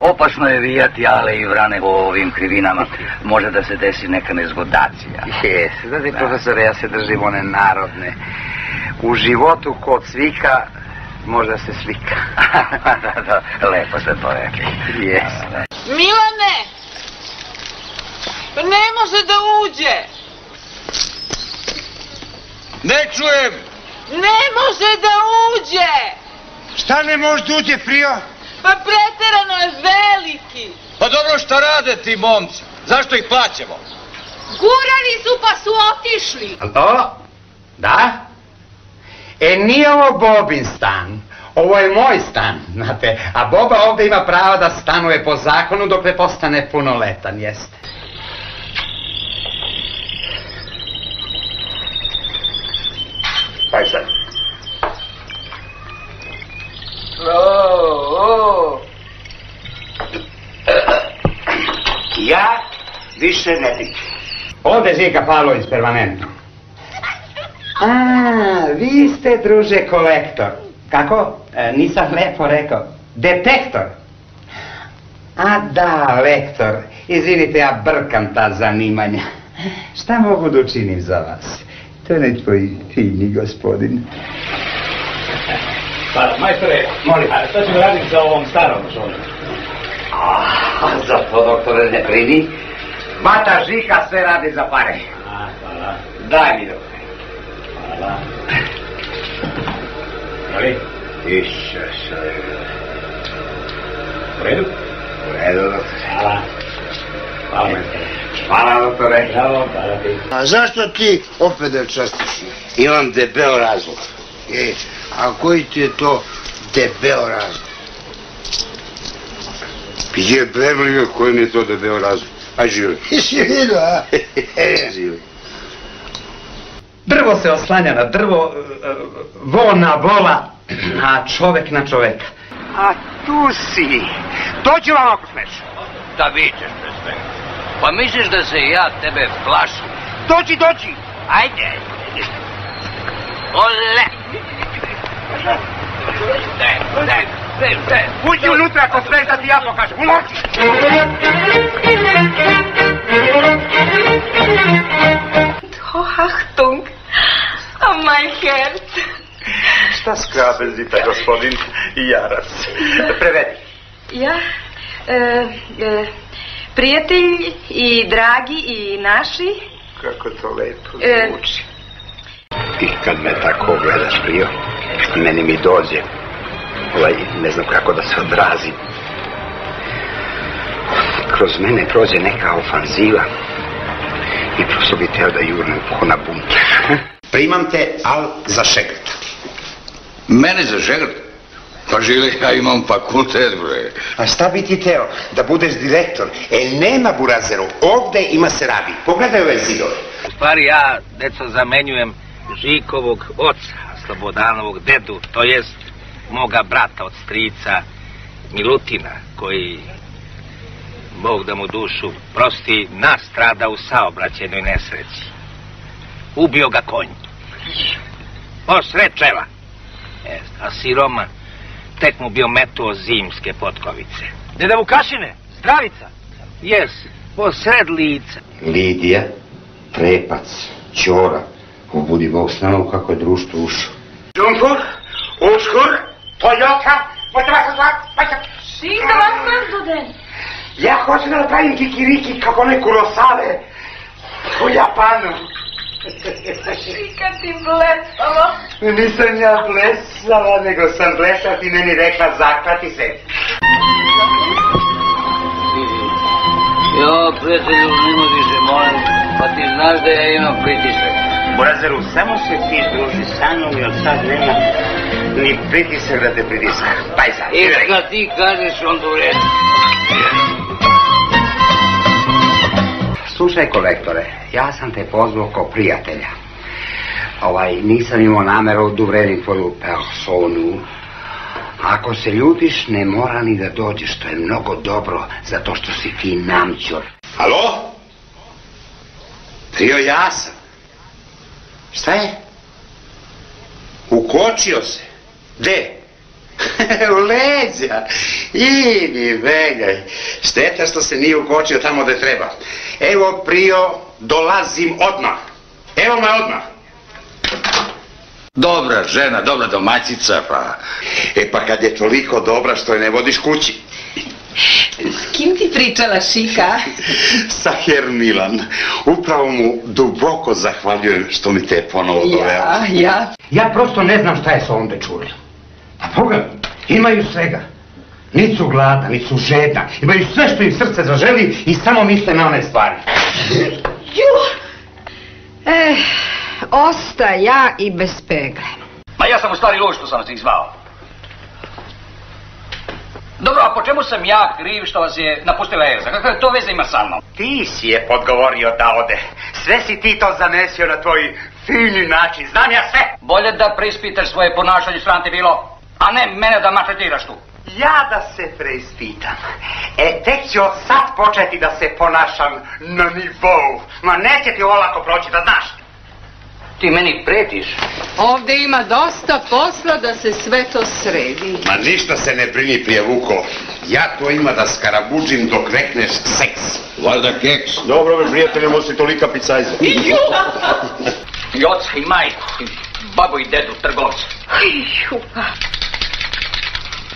Opasno je vijati ale i vrane po ovim krivinama. Može da se desi neka nezgodacija. Jes, znate, profesore, ja se držim one narodne. U životu kod svika možda se slika. Lepo ste to rekli. Jes. Milane! Ne može da uđe! Ne čujem! Ne može da uđe! Šta ne može da uđe, Frio? Pa preterano je veliki! Pa dobro, šta rade ti momci? Zašto ih plaćamo? Gurali su pa su otišli. Alo? Da? Nije ovo Bobin stan. Ovo je moj stan, znate. A Boba ovdje ima pravo da stanuje po zakonu dok ne postane punoletan, jeste. Kaj sad? Ja više ne piću. Ode Žika Pavlović permanentno. Vi ste, druže, kolektor. Kako? Nisam lepo rekao. Detektor. A da, lektor. Izvinite, ja brkam ta zanimanja. Šta mogu da učinim za vas? To je netvoj fini gospodin. Pa, majstore, molim, a šta ćemo raditi sa ovom starom šolom? Za to, doktore, ne brini. Vata Žika sve radi za pare. Hvala. Daj mi, doktore. Hvala. Jeli? Isuse. U redu? U redu, doktore. Hvala. Hvala, majstore. Hvala, doktore. Bravo, hvala ti. A zašto ti opet da častiš? Imam debel razlog. A koji ti je to debel razlog? Gdje Beverly, koji mi je to debel razlog? Aj živi. Si vidio, a? Živi. Drvo se oslanja na drvo, vo na vola, a čovek na čoveka. A tu si. Dođi vam ako smeš. Da vičeš pre sve. Pa misliš da se ja tebe plašim? Dođi, dođi. Ajde. Ole! Daj. Uđi unutra ako smeš da ti ja pokažem. Uloči. Achtung, mein Herz. Šta skrabezita, gospodin Jarac? Prevedi. Ja, prijatelji i dragi i naši. Kako to lepo zvuči. I kad me tako gledaš, Frio, meni mi dođe, ne znam kako da se odrazim. Kroz mene prođe neka ofanziva i prosto bi teo da jurnem ko na bunker. Primam te, al za šegrta. Mene za šegrt? Pa žili, ja imam fakultet, bre. A šta bi ti teo? Da budeš direktor? Nema burazeru, ovde ima se radi. Pogledaj ove zidove. U stvari ja, deco, zamenjujem Žikovog oca, Slobodanovog dedu, to jest moga brata od strica Milutina, koji, Bog da mu dušu prosti, nastrada u saobraćajnoj nesreći. Ubio ga konj. Osred čela. A siroma tek mu bio metuo zimske potkovice. Deda Vukašine, zdravica. Jes, posred lica. Lidija, Trepac, Ćora, ubudi Bog s nama kako je društvo ušao. Džunkur, Uskur, Toyota, možete vas zvati? Šika vas prezuden. Ja hoću da napravim kikiriki kako ne Kurosave u Japanu. Šika ti blesalo. Nisam ja blesala, nego sam blesala, ti meni rekla zaklati se. Jo, prijatelju, nema više, molim, pa ti znaš da ja imam pritisak. Burazeru, samo se ti druži sa mnom i od sad nema ni pritisak da te pritiska. Daj sad. I kad ti kažeš, onda u redu. Slušaj, kolektore, ja sam te pozvao kao prijatelja. Nisam imao nameru da uvredim tvoju personu. Ako se ljutiš, ne mora ni da dođeš, to je mnogo dobro, zato što si ti namćor. Alo? Trio, ja sam. Šta je? Ukočio se. Gde? U leđa. Idi, begaj. Šteta što se nije ukočio tamo gde treba. Evo, Prio, dolazim odmah. Evo me odmah. Dobra žena, dobra domaćica, pa... pa kad je toliko dobra što je ne vodiš kući. S kim ti pričala, Šika? Sa Her Milan. Upravo mu duboko zahvaljujem što mi te ponovo doveo. Ja prosto ne znam šta je s ovom dečuljom. A Boga, imaju svega. Niti su gladna, niti su žedna. Imaju sve što im srce zaželi i samo misle na one stvari. Osta ja i bez pegle. Ma ja sam u stvari ovo što sam vas ih zvao. Dobro, a po čemu sam ja kriv što vas je napustila Elza? Kakve to veze ima sa mnom? Ti si je podgovorio da ode. Sve si ti to zamesio na tvoj fini način. Znam ja sve. Bolje da preispitaš svoje ponašanje, sram te bilo, a ne mene da mačetiraš tu. Ja da se preispitam. Tek ću sad početi da se ponašam na nivou. Ma neće ti olako proći, da znaš. Ti meni pretiš. Ovdje ima dosta posla da se sve to sredi. Ma ništa se ne brini, prije Vuko. Ja to ima da skarabuđim dok rekneš seks. Valjda keks. Dobro me, prijatelje, mosi tolika picajza. I oca i majku, i babu i dedu trgovca.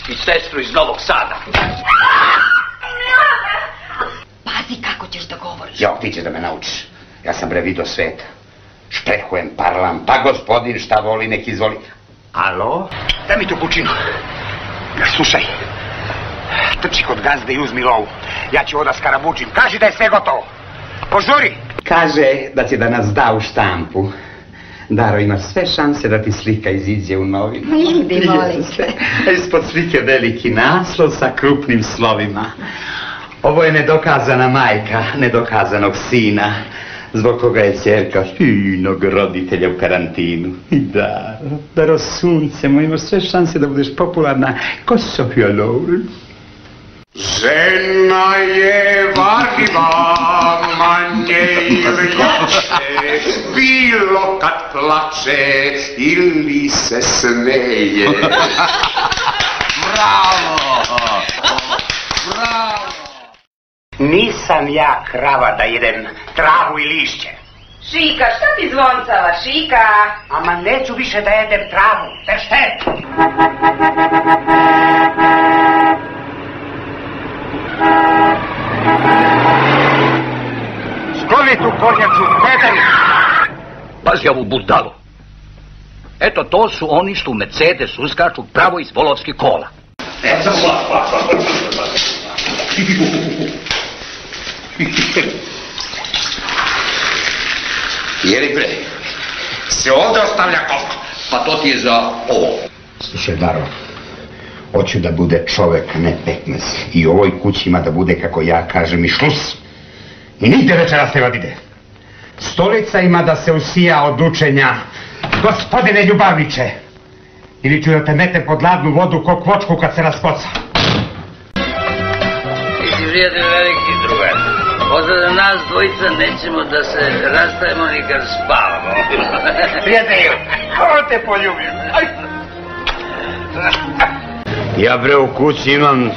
I sestru iz Novog Sada. Pazi kako ćeš da govoriš. Jo, ti ćeš da me naučiš. Ja sam bre vidio sveta. Šprehujem, parlam, pa gospodin šta voli, nek izvoli. Alo? Daj mi tu pučinu. Slušaj, trči kod gazde i uzmi lovu. Ja ću ovo da skarabučim. Kaži da je sve gotovo. Požuri! Kaže da će da nas da u štampu. Daro, imaš sve šanse da ti slika iziđe u novinu. Idi, molim se. Ispod slike veliki naslov sa krupnim slovima. Ovo je nedokazana majka, nedokazanog sina, zbog koga je ćerka finog roditelja u karantinu. I Daro, sunce moj, imaš sve šanse da budeš popularna ko Sofia Loren. Žena je varljiva, manje ili jače, bilo kad plače ili se smeje. Bravo! Bravo! Nisam ja krava da jedem travu i lišće. Šika, šta ti zvoncala, Šika? Ama neću više da jedem travu, veršte! Skloni tu kornjaču, pederi! Pazi ovu budalu. Eto, to su oni što u Mercedesu uskaču pravo iz volovskih kola. Eto, Jeli bre, se ovdje ostavlja koliko? Pa to ti je za ovo. Slušaj, Daro, hoću da bude čovek, ne pekmez. I u ovoj kući ima da bude, kako ja kažem, i šlus. I nigde večeras ne vadide. Stolica ima da se usija od učenja. Gospodine ljubavniče, ili ću da te metem pod ladnu vodu ko kvočku kad se raspoca. Ti si prijatelj veliki drugar. Od nas dvojica nećemo da se rastajemo ni kad spavamo. Prijatelju, ko te poljubim? Ja bre u kući imam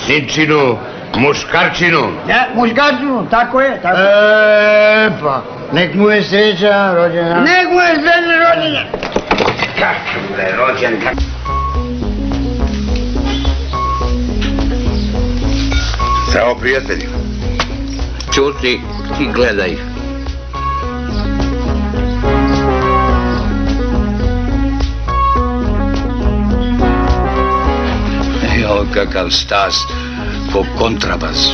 sinčinu, muškarčinu. Ja, muškarčinu, tako je, tako je. Pa, nek mu je sreća rođena. Nek mu je sreća rođena. Kako bre rođen, kako... Zdravo, prijatelji. Ćuti i gledaj. Jo, kakav stas, ko kontrabas.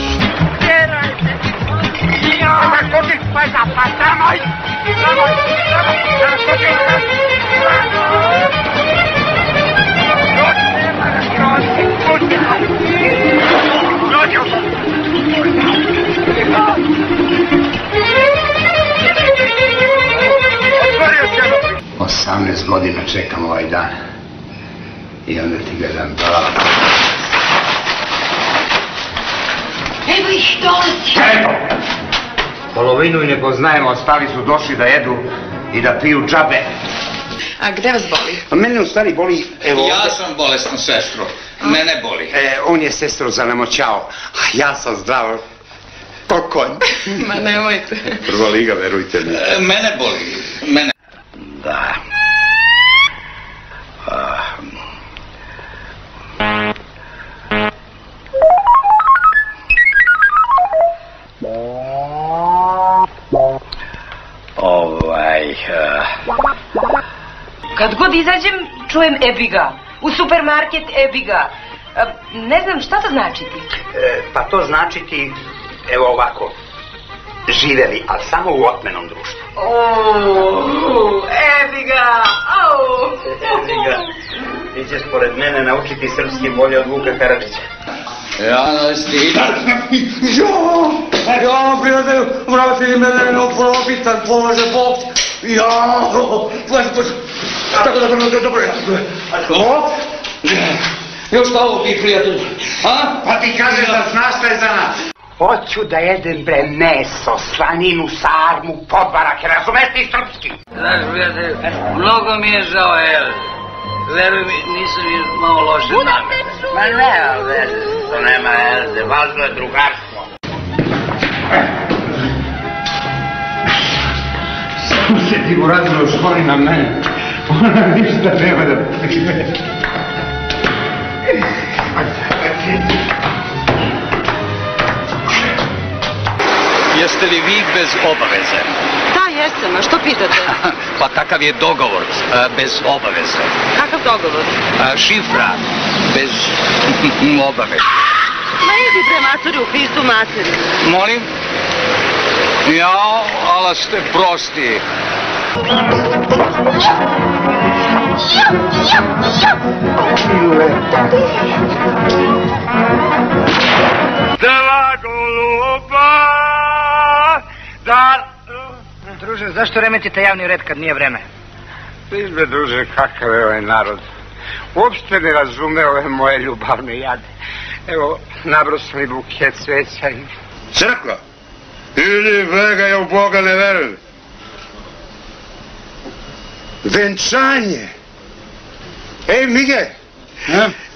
Od 18 godina čekam ovaj dan. I onda ti gledam bravo. Evo ih, dolazi. Evo! Polovinu i ne poznajemo, ostali su došli da jedu i da piju džabe. A gde vas boli? Pa mene u stvari boli, evo... Ja sam bolestan, sestro. Mene boli. On je sestro zalemoćao, a ja sam zdrav. Ko konj. Ma nemojte. Prva liga, verujte mi. Mene boli. Mene. Da. Kad god izađem, čujem ebiga. U supermarket ebiga. Ne znam šta to znači ti. Pa to znači ti, evo ovako, živeli, ali samo u otmenom društvu. Ebiga! Ebiga, ti ćeš pored mene naučiti srpski bolje od Vuka Karadžića. Ja ne stiđam. Ja, prijatelju, vrati mene na probitan, Bože Bog. Ja, tako da, dobro. Još šta ovo ti, prijatelju? Pa ti kažeš da znaš šta je za nas. Hoću da jedem bre meso, slaninu, sarmu, podbarake, razumeš ti srpski? Znaš, prijatelju, mnogo mi je žao, veruj mi, nisam još malo loše namere. Ma ne, to nema veze, važno je drugarstvo. Samo se ti urazilo školi na mene. Ona ništa nema da prime. Jeste li vi bez obaveze? Da, jesam, a što pitate? Pa takav je dogovor, bez obaveze. Kakav dogovor? Šifra, bez obaveze. Ma idi bre maturi u pistu materi. Molim? Ja, ala ste prosti. Dva goluba, da... Druže, zašto remetite javni red kad nije vreme? Viš me, druže, kakav je ovaj narod. Uopšte ne razume ove moje ljubavne jade. Evo, nabro sam i buket cveća i... Crkva! Ili vega, ja u Boga ne verujem. Venčanje! Ej, Mige!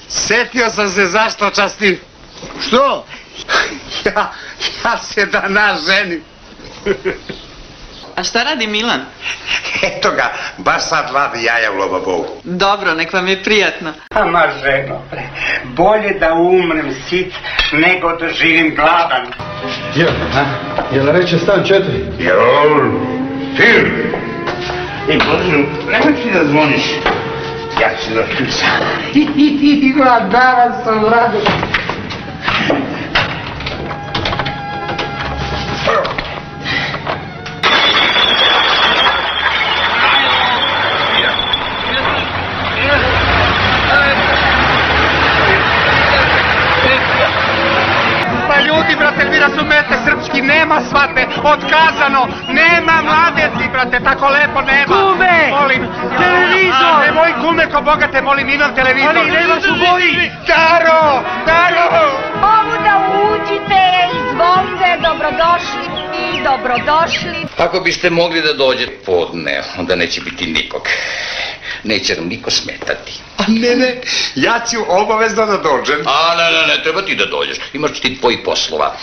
Setio sam se zašto častim. Što? Ja se danas ženim. A šta radi Milan? Eto ga, baš sad vadi jaja u lobabovu. Dobro, nek vam je prijatno. Ma ženo, bolje da umrem sit nego da živim gladan. Jel reče stan 4? Jel, film. Ej, Božu, nemoj ti da zvoniš. Ja ću da ključam. Ima, danas sam rado. Ljudi, brate, vi razumete, srpski nema svate, otkazano, nema mladeci, brate, tako lepo nema. Kume! Molim, televizor! Nemoj kume ko bogate, molim, imam televizor. Ali nemaš u boji! Daro! Ovuda uđite, izvolite, dobrodošli. Ako biste mogli da dođete podne, onda neće biti nikog. Neće nam niko smetati. Ne, ja ću obavezno da dođem. A ne, treba ti da dođeš. Imaš ti tvoji poslova.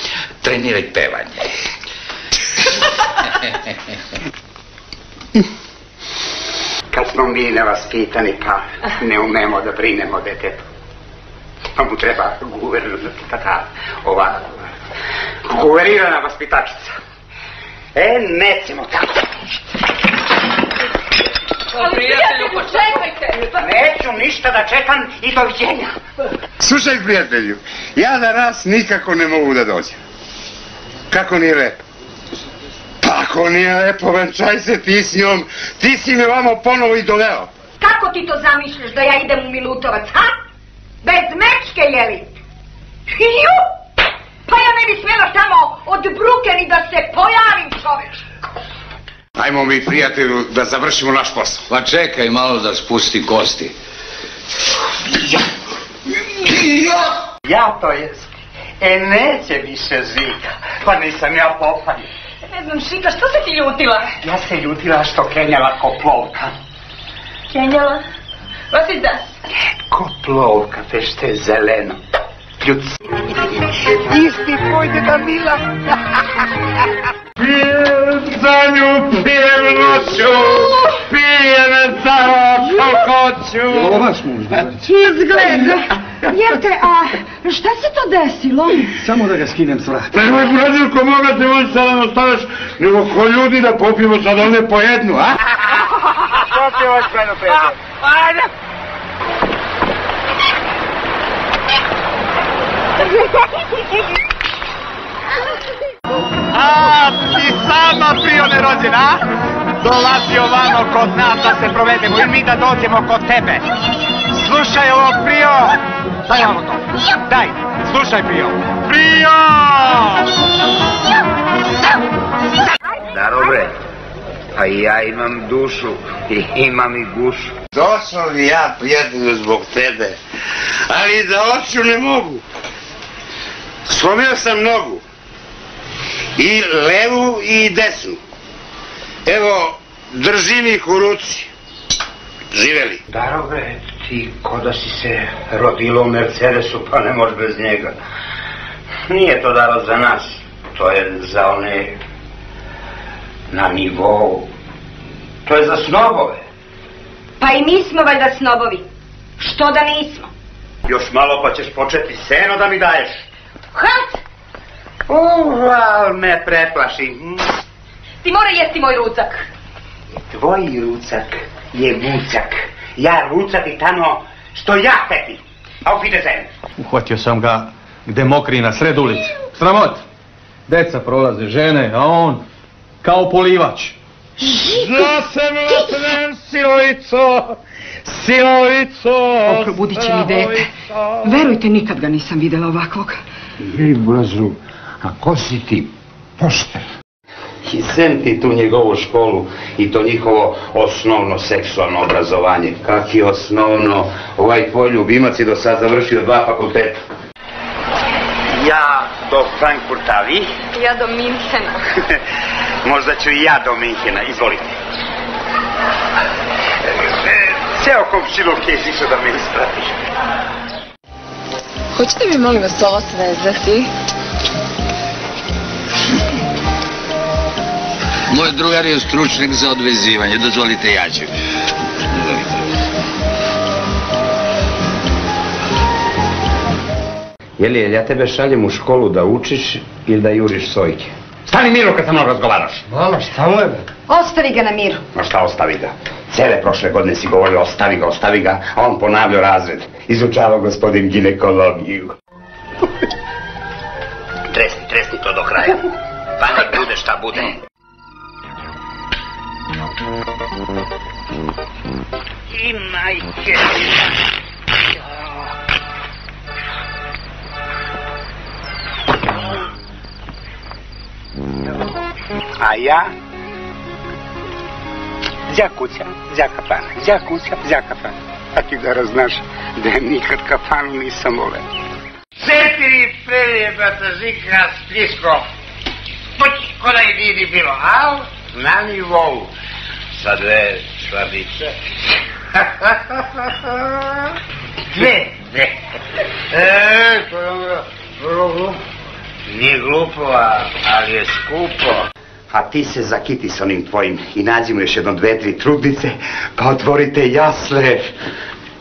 Treniraj pevanje. Kad smo mi nevaspitani, pa ne umemo da brinemo detetu. Pa mu treba guverirana vaspitačica. Nećemo tako. Prijatelju, počekajte! Neću ništa da čekam i doviđenja. Slušaj, prijatelju, ja danas nikako ne mogu da dođem. Kako nije lepo? Kako nije lepo, venčaj se ti s njom. Ti si me vamo ponovo i doveo. Kako ti to zamišljaš da ja idem u Milutovac, ha? Bez mečke, jeli? Ju! Pa ja ne bi smjela tamo od bruke ni da se pojavim, čoveč. Ajmo mi, prijatelju, da završimo naš posao. Pa čekaj malo da spusti kosti. Ja to jest. Neće više Žika. Pa nisam ja popaljen. Ne znam, Šika, što se ti ljutila? Ja se ljutila što kenjala ko plovka. Kenjala, was ist das? Kotlovka, tešte je zeleno. Kljuc. Isti tvoj deda Mila. Pijem za nju, pijem noću, pijem za oko hoću. Ovo vaš muž, da? Izgleda. Jevte, a šta se to desilo? Samo da ga skinem s vrata. Nemoj, Brazilko, moga te on sada nastaveš, nego ko ljudi da popijemo sad ovdje po jednu, a? Popijemo s jednu petu. Ajde! A, ti sama Prio nerođena, a? Dolazi ovamo kod nas da se provedemo i mi da dođemo kod tebe. Slušaj ovo, Prio! Daj ovo to. Daj, slušaj, Prio. Prio! Darobre, a ja imam dušu i imam i gušu. Došao bi ja, prijatelju, zbog tebe, ali da hoću ne mogu. Slomio sam nogu, i levu i desnu. Evo, držim ih u ruci. Živeli. Darobre, ti ko da si se rodilo u Mercedesu, pa ne možeš bez njega. Nije to daro za nas, to je za one na nivou. To je za snobove. Pa i mi smo valjda snobovi. Što da nismo? Još malo pa ćeš početi seno da mi daješ. Halt! Al me preplaši. Ti mora jesti moj rucak. Tvoj rucak je vucak. Ja rucak i tamo što ja teti. Auf Wiedersehen. Uhvatio sam ga gde mokri na sred ulici. Sramot. Deca prolaze, žene, a on kao polivač. Da se mlatnem, silovico! Silovico! Probudit će mi dete. Verujte, nikad ga nisam vidjela ovakvog. Jej, Blažu, a ko si ti? Pošter. I sem ti tu njegovu školu i to njihovo osnovno seksualno obrazovanje. Kak je osnovno? Ovaj tvoj ljubimac je do sad završio 2 fakulteta. Ja do Frankfurta, vi? Ja do Minhena. Možda ću i ja do Minhena, izvolite. Ceo komšilov kes išao da me isprati. Hoćete mi molim vas ovo svezati? Moj drugar je stručnjak za odvezivanje. Dozvolite, ja ću. Jel ja tebe šaljem u školu da učiš ili da juriš sojke? Stani miru kad sa mnom razgovaraš. Mama, šta mu je? Ostavi ga na miru. Ma šta ostavi ga? Cele prošle godine si govorio ostavi ga, a on ponavljao razred. Izučavao gospodin ginekologiju. Tresni to do kraja. Pa nek bude šta bude. I majke. A ja? Đa kuća, đa kafana, đa kuća, đa kafana. A ti da raznaš da ja nikad kafanu nisam voleo. 4 prelijebata zika s pliskom. Puć, ko da i nije bilo, al na nivou. Sa 2 švardice. Dve. To je ono vrlo glupo. Nije glupo, ali je skupo. A ti se zakiti s onim tvojim i nađimo još 1, 2, 3 trudnice, pa otvorite jasle.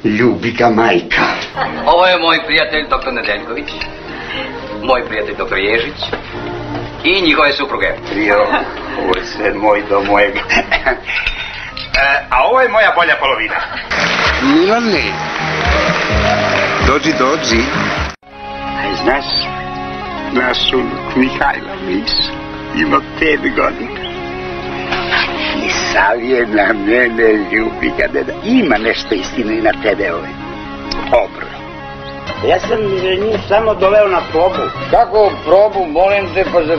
Ljubi ga majka. Ovo je moj prijatelj dr. Nedeljković, moj prijatelj dr. Ježić i njihove supruge. Trio, ovo je sve moj do mojeg. A ovo je moja bolja polovina. Milane, dođi. A znaš, naš unuk Mihajla Mis ima 5 godina. I sav je na mene ljubi kada da ima nešto istine i na tebe Dobro. Ja sam nju samo doveo na probu. Kako probu, molim te, pa za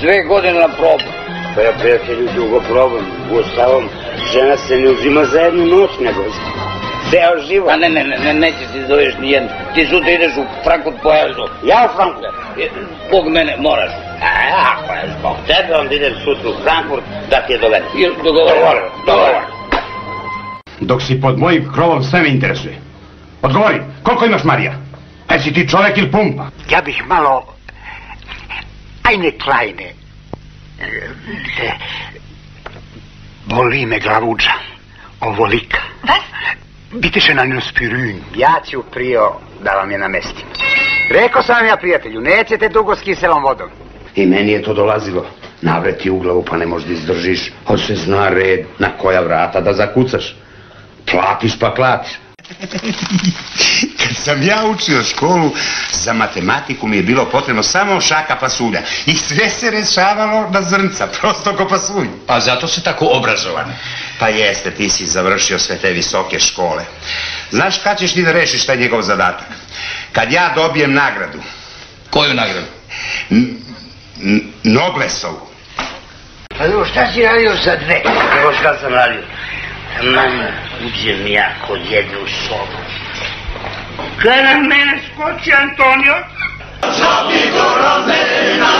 2 godine na probu? Pa ja, prijatelju, dugo probam. Uostalom, žena se ne uzima za 1 noć, nego ceo život. A neće ti doveš ni jednu. Ti sutra ideš u Frankfurt po Elzu. Ja u Frankfurt? Zbog mene moraš. Ako je zbog tebe, onda idem sutra u Frankfurt da ti je dovedem. Dogovoreno. Dok si pod mojim krovom sve me interesuje. Odgovori, koliko imaš Marija? Si ti čovjek ili pumpa? Ja bih malo... Eine kleine... Boli me glavuđa. Ovolika. Was? Bitte schön einen Aspirin. Ja ću prio da vam je namestim. Rekao sam vam ja, prijatelju, nećete dugo s kiselom vodom. I meni je to dolazilo. Navreti u glavu pa ne možda izdržiš. Od se zna red na koja vrata da zakucaš. Platiš pa klatiš. Kad sam ja učio školu, za matematiku mi je bilo potrebno samo šaka pasulja. I sve se rešavalo na zrnca, prosto ko pasulj. Pa zato si tako obrazovan. Pa jeste, ti si završio sve te visoke škole. Znaš kad ćeš ti da rešiš taj njegov zadatak? Kad ja dobijem nagradu. Koju nagradu? Noblesovu. Pa evo, šta si radio sad ne? Evo šta sam radio. Mama, uđem ja kod djede u sobu. Kada na mene skoči Antonio? Zabido ramena,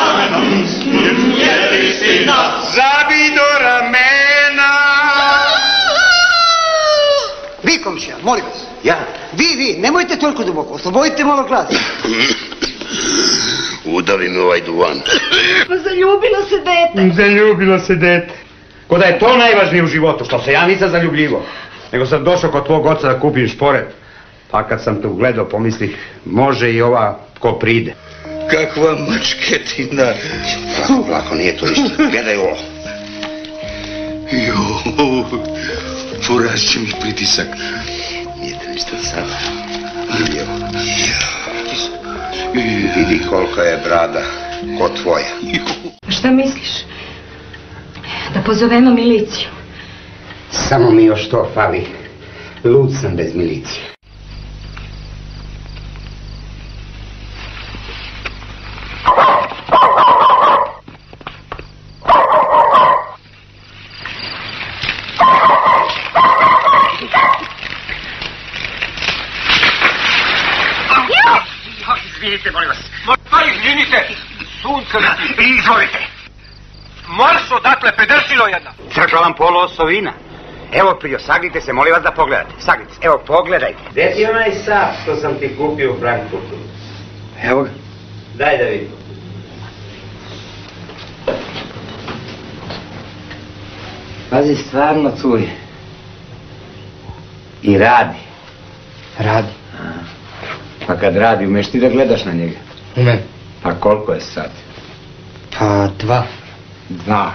jeli si nas. Zabido ramena. Vi, komšija, molim vas. Ja? Vi, nemojte toliko duboko, oslobodite malo glas. Udavi mi ovaj duvan. Zaljubilo se dete. Zaljubilo se dete. Ko da je to najvažnije u životu, što se ja nisam zaljubljivo. Nego sam došao kod tvog oca da kupim šporet. Pa kad sam te ugledao, pomislih, može i ova ko pride. Kakva mačketina. Lako, nije to ništa. Gledaj ovo. Porast će mi pritisak. Nije to ništa sad. Vidi koliko je brada ko tvoja. Šta misliš? Da pozovemo miliciju? Samo mi još to fali. Lud sam bez milicije. Izvinite, molim vas. Pa izvinite. Sunce leti. Izvolite. Marš odakle, pedršilo jedna. Crkla vam polo osovina. Evo, Prio, sagnite se, molim vas da pogledate. Sagnite se, evo, pogledajte. Gdje ti onaj sat što sam ti kupio u Frankfurtu? Evo ga. Daj da vidim. Pazi, stvarno cuje. I radi. Radi. Pa kad radi, umeš ti da gledaš na njega? Umem. Pa koliko je sad? Pa 2. 2.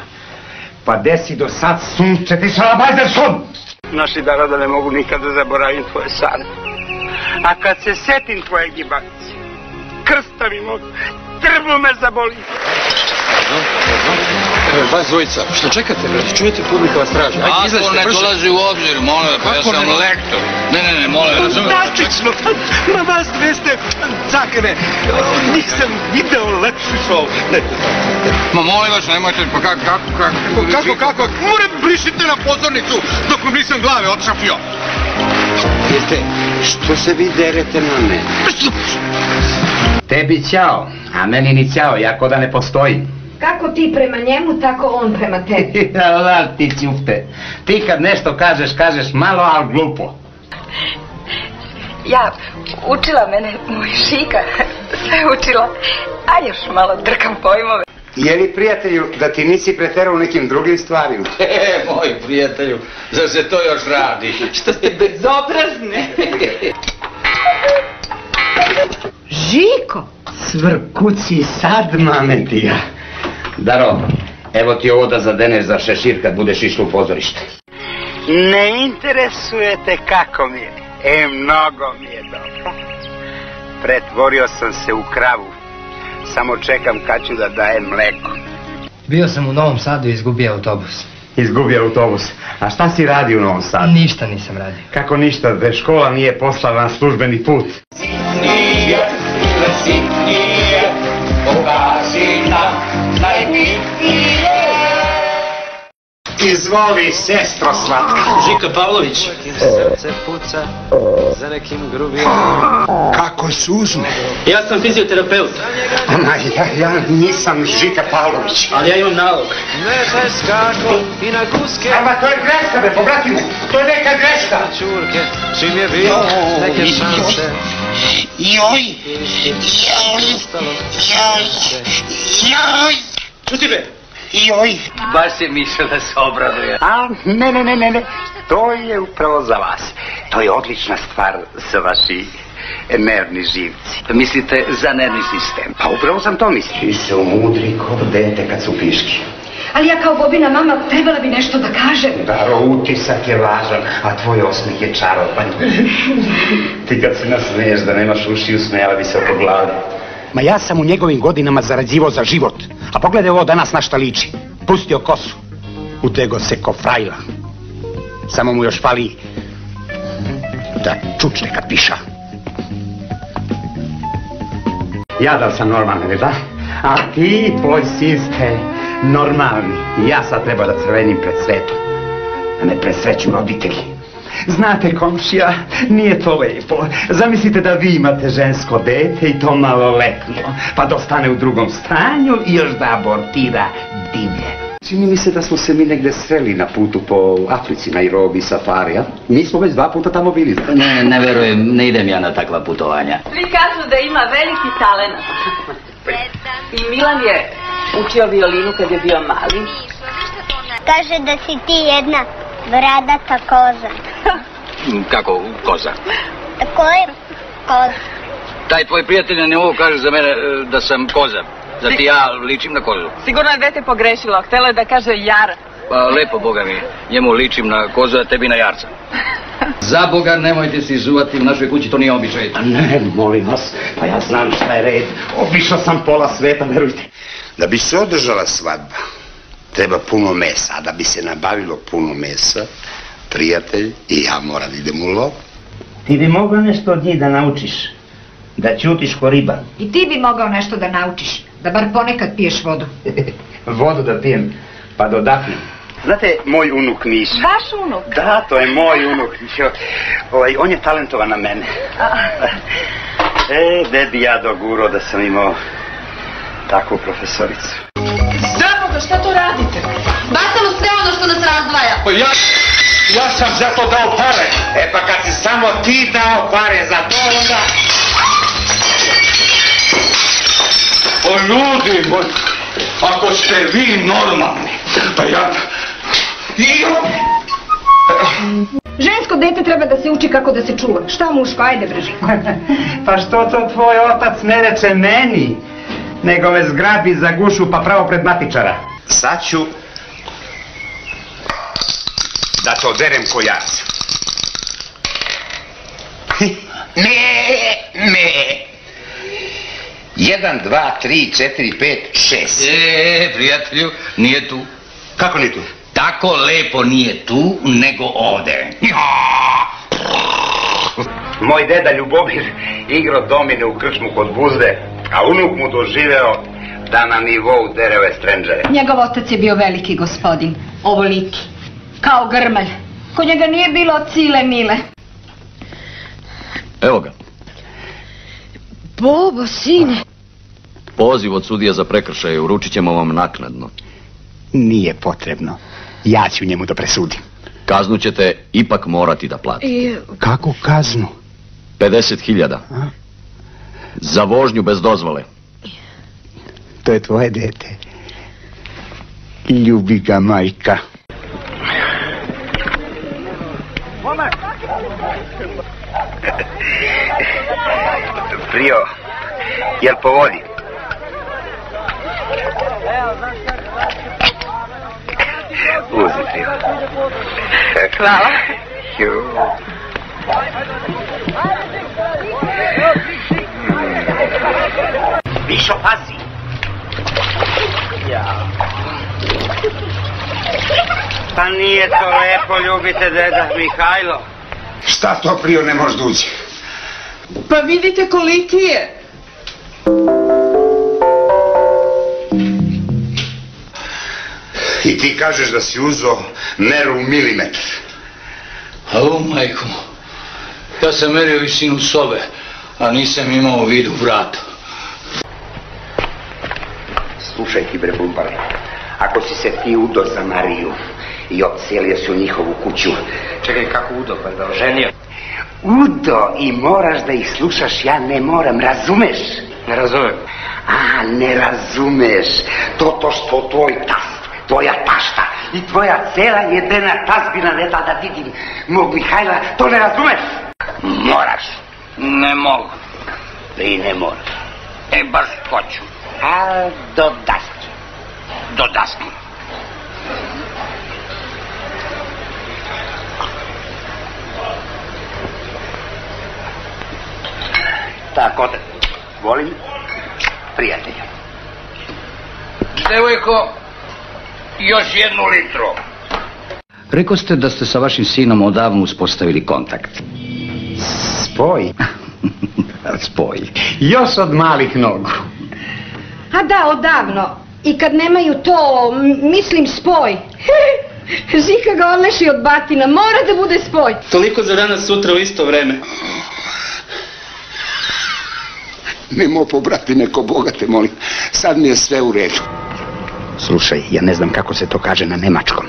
Pa desi do sad sunce ti šalabajzerson! Naši da ne mogu nikad da zaboravim tvoje sane. A kad se setim tvoje gibavice, krsta mi mogu, trbu me zaboli. Vas dvojica, što čekate, brate? Čujete, publika vas traži. Ajde, izlazite, brzo. Ne dolazi u obzir, molim, pa ja sam lektor. Ne, molim, razumiješ. Fantastično, ma vas dve ste cakane. Nisam video lepši šov. Ma molim vas, nemojte, pa kako? Moram brišite na pozornicu dok mu nisam glave odšapio. Jeste, što se vi derete na mene? Tebi ćao, a meni ni ćao, ja ko da ne postojim. Kako ti prema njemu, tako on prema tebi. Lal ti ćufte. Ti kad nešto kažeš malo, ali glupo. Ja, učila mene moj Šika, sve učila, a još malo drkam pojmove. Je li, prijatelju, da ti nisi preterao u nekim drugim stvarima? Moj prijatelju, zar se to još radi? Što ste bezobrazne. Žiko! Svrkuci sad, mamentija. Daro, evo ti ovo da zadeneš za šešir kad budeš išlo u pozorište. Ne interesujete kako mi je. Mnogo mi je dobro. Pretvorio sam se u kravu. Samo čekam kad ću da dajem mleko. Bio sam u Novom Sadu i izgubio autobus. Izgubio autobus. A šta si radio u Novom Sadu? Ništa nisam radio. Kako ništa, da škola nije poslala na službeni put? Sitnije, pokaži nam najbitnije. Izvoli, sestro slatka. Žika Pavlović. Srce puca za nekim grubim. Kako suzne. Ja sam fizioterapeut. Ja nisam Žika Pavlović. Ali ja imam nalog. Neže skako i na guske. Ama to je greška, be, pobrati me. To je neka greška. Čurke, čim je bilo neke šanse. Joj. Čuti me. Joj. Baš je mislio da se obraduje. A, ne. To je upravo za vas. To je odlična stvar za vaši nervni živci. Mislite za nervni sistem? Pa upravo sam to mislio. Ti se umudri ko dete kad su piški. Ali ja kao Bobina mama trebala bi nešto da kažem. Daro, utisak je važan, a tvoj osmih je čaroban. Ti kad se nasmeješ da nemaš uši, usmejala bi se oko glave. Ma ja sam u njegovim godinama zarađivao za život. A pogledaj ovo danas na šta liči. Pustio kosu. Utego se ko frajla. Samo mu još fali da čučne kad piša. Ja da sam normalni, da? A ti, tvoj sin ste normalni. Ja sad treba da crvenim pred svetom. A ne pred sreću roditelji. Znate, komšija, nije to lepo. Zamislite da vi imate žensko dete i to maloletno, pa da ostane u drugom stanju i još da abortira divlje. Čini mi se da smo se mi negde sreli na putu po Africi, Nairobi, safari, a? Mi smo već 2 puta tamo bili. Ne verujem, ne idem ja na takva putovanja. Svi kažu da ima veliki talenat. I Milan je učio violinu kad je bio mali. Kaže da si ti jedna bradata koza. Kako koza? Koje koza? Taj tvoj prijatelj na nivou kaže za mene da sam koza. Da ti ja ličim na kozu. Sigurno je dete pogrešilo. Htjela je da kaže jara. Pa lepo, Boga mi. Njemu ličim na kozu, a tebi na jarca. Za Boga, nemojte se izuvati, u našoj kući to nije običaj. Ne, molim vas, pa ja znam šta je red. Obišao sam pola sveta, verujte. Da bi se održala svadba, treba puno mesa, a da bi se nabavilo puno mesa, prijatelj i ja moram da idem u lov. Ti bi mogao nešto od njih da naučiš, da ćutiš ko riba. I ti bi mogao nešto da naučiš, da bar ponekad piješ vodu. Vodu da pijem, pa da odahnem. Znate, moj unuk Miša. Vaš unuk? Da, to je moj unuk. On je talentovan na mene. Gde bi ja dogurao da sam imao takvu profesoricu. Zdravo, šta to radite? Bacamo sve ono što nas razdvaja. Pa ja sam za to dao pare. Pa kad si samo ti dao pare za to, onda... O ljudi moj, ako ste vi normalni, pa ja... Žensko dete treba da se uči kako da se čuva. Šta muško, ajde brži. Pa što to tvoj otac ne reče meni, nego me zgrabi za gušu pa pravo pred matičara. Sad ću da to derem ko jarca. Ne. 1, 2, 3, 4, 5, 6. Prijatelju, nije tu. Kako nije tu? Tako lepo nije tu, nego ovde. Moj deda Ljubomir igrao domine u krčmu kod Buzde, a unuk mu doživeo da na nivou dereve strendžere. Njegov otac je bio veliki gospodin, ovoliki, kao grmelj. Kod njega nije bilo cile mile. Evo ga. Bobo, sine. Poziv od sudija za prekršaje uručit ćemo vam naknadno. Nije potrebno. Ja ću njemu da presudim. Kaznu ćete ipak morati da platite. Kakvu kaznu? 50.000. Za vožnju bez dozvole. To je tvoje dete. Ljubi ga majka. Prio, jel povodi? Uzi, Prio. Hvala. Mišo, pazi. Pa nije to lepo, ljubite deda Mihajlo. Šta to, Prio, ne može da uđe? Pa vidite koliki je. I ti kažeš da si uzo meru u milimetar. Au, majko, ja sam merio visinu sobe, a nisam imao u vidu vrata. Slušaj ti, bre, bumbale, ako si se ti udo za Mariju i odselio si u njihovu kuću. Čekaj, kako udo, pa da oženio? Udo, i moraš da ih slušaš, ja ne moram, razumeš? Ne razumem. A, ne razumeš. To što tvoj tast, tvoja tašta i tvoja cela jebena tazbina ne da da vidim mog Mihajla, to ne razumeš? Moraš. Ne mogu. I ne moram. Baš hoću. A, do daske. Do daske. Tako da, volim prijatelja. Devojko, još 1 litru. Rekao ste da ste sa vašim sinom odavno uspostavili kontakt. Spoj? Spoj. Još od malih nogu. A da, odavno. I kad nemaju to, mislim, spoj. Žika ga odleši od batina, mora da bude spoj. Toliko za danas sutra u isto vreme. Nemo pobrati neko bogate, molim. Sad mi je sve u redu. Slušaj, ja ne znam kako se to kaže na nemačkom,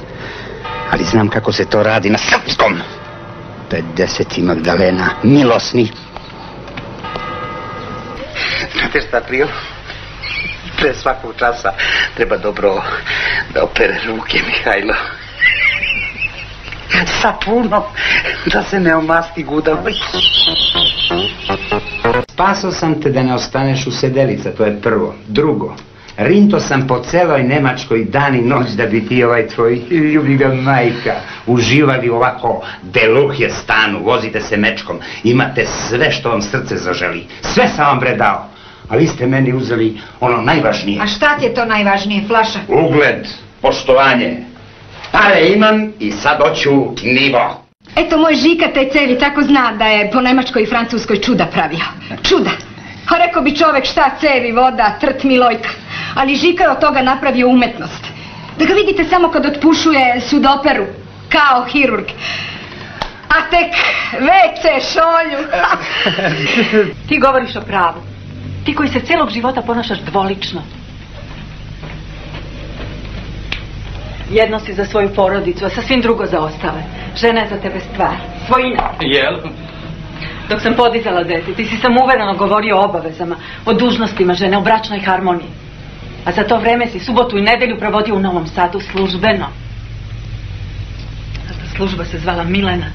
ali znam kako se to radi na srpskom. 50 Magdalena, milosni. Znate šta, Prio? Pre svakog časa treba dobro da opere ruke, Mihajlo. Sapuno, da se ne omasti guda. Spasao sam te da ne ostaneš u sedelica, to je prvo. Drugo, rinto sam po celoj Nemačkoj dan i noć da bi ti tvoj ljubiga majka uživali ovako deluhje stanu, vozite se mečkom, imate sve što vam srce zaželi. Sve sam vam bre dao, a vi ste meni uzeli ono najvažnije. A šta ti je to najvažnije, flaša? Ugled, poštovanje. Pare imam i sad hoću nivo. Eto, moj Žika taj cevi tako zna da je po Nemačkoj i Francuskoj čuda pravio. Čuda. A rekao bi čovek šta cevi, voda, trt, milojka. Ali Žika je od toga napravio umetnost. Da ga vidite samo kad otpušuje sudoperu, kao hirurg. A tek WC šolju. Ti govoriš o pravu. Ti koji se celog života ponašaš dvolično. Jedno si za svoju porodicu, a sasvim drugo za ostale. Žena je za tebe stvar, svojina. Jel? Dok sam podizala dete, ti si samouvereno govorio o obavezama, o dužnostima žene, o bračnoj harmoniji. A za to vreme si subotu i nedelju provodio u Novom Sadu službeno. A ta služba se zvala Milena.